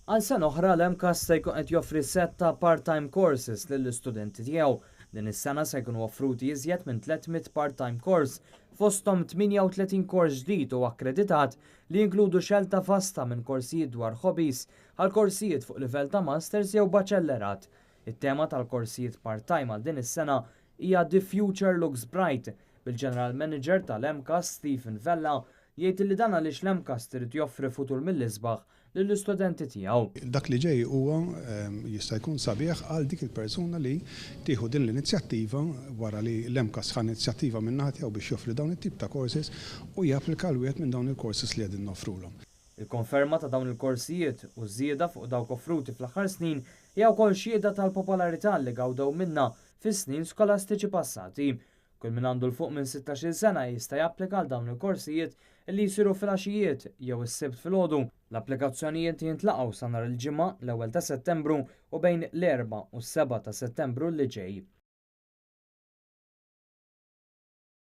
Għal sena oħra l-MCAST se jkun qed joffri setta part-time courses lill-istudenti tiegħu. Din is-sena se jkunu offruti iżjed minn 300 part-time course, fosthom 38 kors ġdid u akkreditat li jinkludu xelta vasta minn korsijiet dwar hobbies għal korsijiet fuq livell ta' masters jew baċellerat. It-tema tal-korsijiet part-time għal din is-sena hija The Future Looks Bright bil-General Manager tal-MCAST Stephen Vella jgħid li dan għaliex l-MCAST irid joffri futur mill-isbaħ lill-istudenti tiegħu. Dak li ġej huwa jista' jkun sabiħ għal dik il-persuna li tieħu din l-inizjattiva wara li l-MCAST ħa inizjattiva minn naħa tiegħu biex joffri dawn it-tip ta' courses u japplika l wieħed minn dawn il-courses li qegħdin noffrulhom. Il-konferma ta' dawn il-korsijiet u żieda fuq dawk offruti fl-aħħar snin hija wkoll xhieda tal-popolarità li gawdew minnha fis-snin skolastiċi passati. Kull min għandu l-fuq minn 16 sena jista' japplika għal dawn il-korsijiet li jsiru fil-għaxijiet jew is-sibt filgħodu. L-applikazzjonijiet jintlaqgħu sa nhar il-ġimgħa l-1 ta' Settembru u bejn l-4 u s-7 ta' Settembru li ġej.